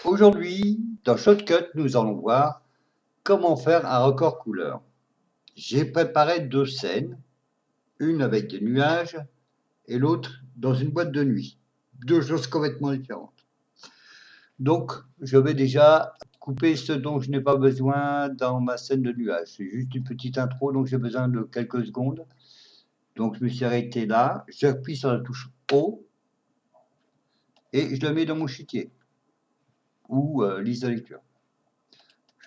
Aujourd'hui, dans Shotcut, nous allons voir comment faire un record couleur. J'ai préparé deux scènes, une avec des nuages et l'autre dans une boîte de nuit. Deux choses complètement différentes. Donc, je vais déjà couper ce dont je n'ai pas besoin dans ma scène de nuages. C'est juste une petite intro, donc j'ai besoin de quelques secondes. Donc, je me suis arrêté là. J'appuie sur la touche O et je le mets dans mon chéquier ou liste de lecture.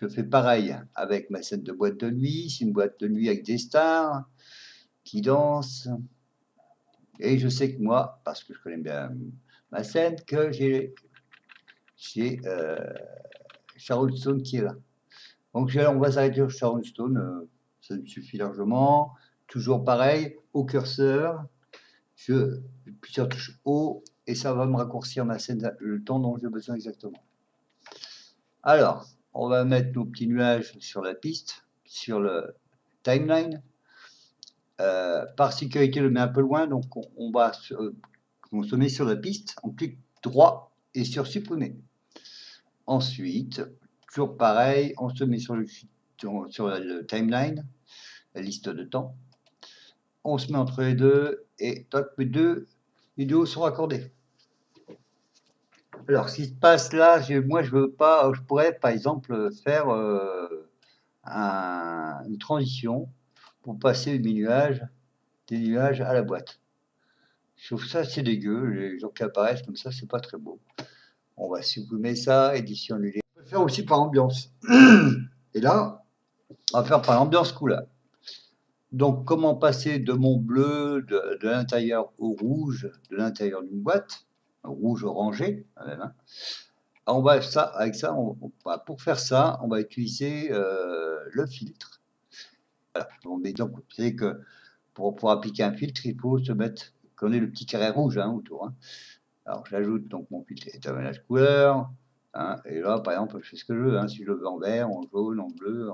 Je fais pareil avec ma scène de boîte de nuit. C'est une boîte de nuit avec des stars qui dansent. Et je sais que moi, parce que je connais bien ma scène, que j'ai Sharon Stone qui est là. Donc on va s'arrêter sur Sharon Stone, ça me suffit largement. Toujours pareil, au curseur, je appuie sur la touche O et ça va me raccourcir ma scène, le temps dont j'ai besoin exactement. Alors, on va mettre nos petits nuages sur la piste, sur le timeline. Par sécurité, je le mets un peu loin, donc on se met sur la piste, on clique droit et sur supprimer. Ensuite, toujours pareil, on se met sur le timeline, la liste de temps. On se met entre les deux et toc, les deux vidéos sont raccordées. Alors, ce qui se passe là, moi je veux pas, je pourrais par exemple faire une transition pour passer des nuages à la boîte. Je trouve ça assez dégueu, les gens qui apparaissent comme ça, c'est pas très beau. On va supprimer ça, édition annulée. On peut faire aussi par ambiance. Et là, on va faire par ambiance couleur. Donc, comment passer de mon bleu de l'intérieur au rouge, de l'intérieur d'une boîte, rouge orangé, même, hein. On va pour faire ça, on va utiliser le filtre. Voilà. Donc, vous savez que pour appliquer un filtre, il faut se mettre, qu'on ait le petit carré rouge autour. Hein. Alors, j'ajoute donc mon filtre étalonnage couleur. Hein, et là, par exemple, je fais ce que je veux. Hein, si je le veux en vert, en jaune, en bleu,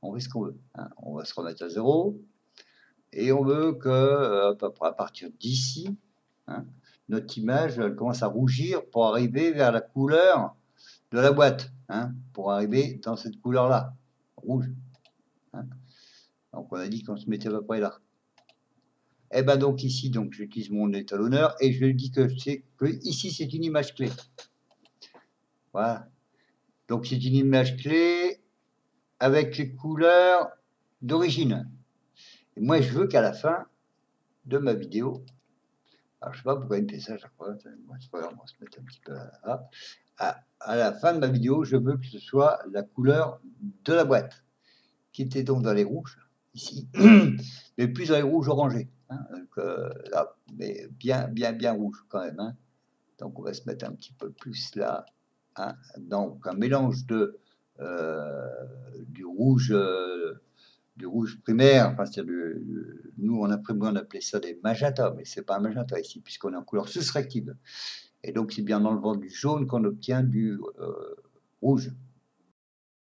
on fait ce qu'on veut. Hein. On va se remettre à 0. Et on veut que, à partir d'ici, hein, notre image commence à rougir pour arriver vers la couleur de la boîte. Hein, pour arriver dans cette couleur-là, rouge. Hein. Donc, on a dit qu'on se mettait à peu près là. Et bien donc ici, donc j'utilise mon étalonneur et je lui dis que ici c'est une image clé. Voilà. Donc c'est une image clé avec les couleurs d'origine. Et moi je veux qu'à la fin de ma vidéo, alors je sais pas pourquoi il me fait ça à chaque fois, c'est pas grave, on va se mettre un petit peu là. À la fin de ma vidéo, je veux que ce soit la couleur de la boîte, qui était donc dans les rouges, ici, mais plus dans les rouges orangés. Hein, donc, là, mais bien rouge quand même. Hein. Donc on va se mettre un petit peu plus là. Hein. Donc un mélange du rouge primaire, enfin, nous en imprimé on appelait ça des magenta, mais c'est pas un magenta ici puisqu'on est en couleur soustractive. Et donc c'est bien dans le vent du jaune qu'on obtient du rouge.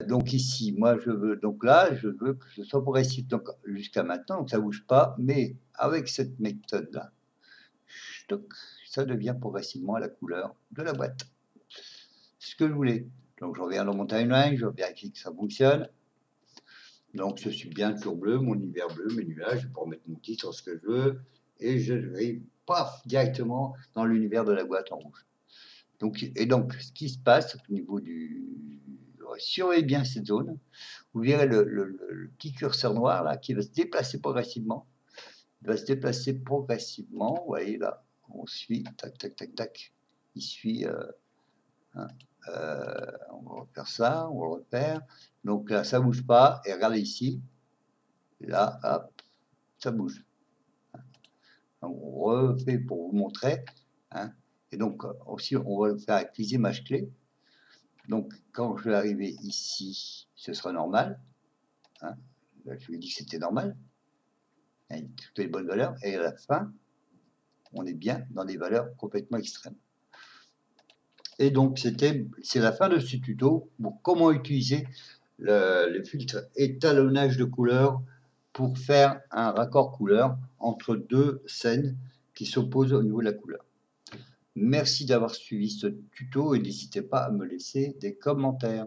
Donc ici, moi je veux, donc là, je veux que ce soit progressif. Donc jusqu'à maintenant, donc ça bouge pas, mais avec cette méthode-là, ça devient progressivement la couleur de la boîte. C'est ce que je voulais. Donc je reviens dans mon timeline, je vérifie que ça fonctionne. Donc je suis bien toujours bleu, mon univers bleu, mes nuages, je peux mettre mon titre, ce que je veux, et je vais paf directement dans l'univers de la boîte en rouge. Donc, ce qui se passe au niveau surveillez bien cette zone. Vous verrez le petit curseur noir là qui va se déplacer progressivement. Il va se déplacer progressivement. Vous voyez là, on suit, tac, tac, tac, tac. Il suit. Hein, on va refaire ça, on le repère. Donc là, ça bouge pas. Et regardez ici. Là, hop, ça bouge. Donc, on refait pour vous montrer. Hein. Et donc aussi, on va le faire avec les images clés. Donc, quand je vais arriver ici, ce sera normal. Hein. Là, je lui ai dit que c'était normal. Avec toutes les bonnes valeurs. Et à la fin, on est bien dans des valeurs complètement extrêmes. Et donc, c'est la fin de ce tuto pour comment utiliser le filtre étalonnage de couleur pour faire un raccord couleur entre deux scènes qui s'opposent au niveau de la couleur. Merci d'avoir suivi ce tuto et n'hésitez pas à me laisser des commentaires.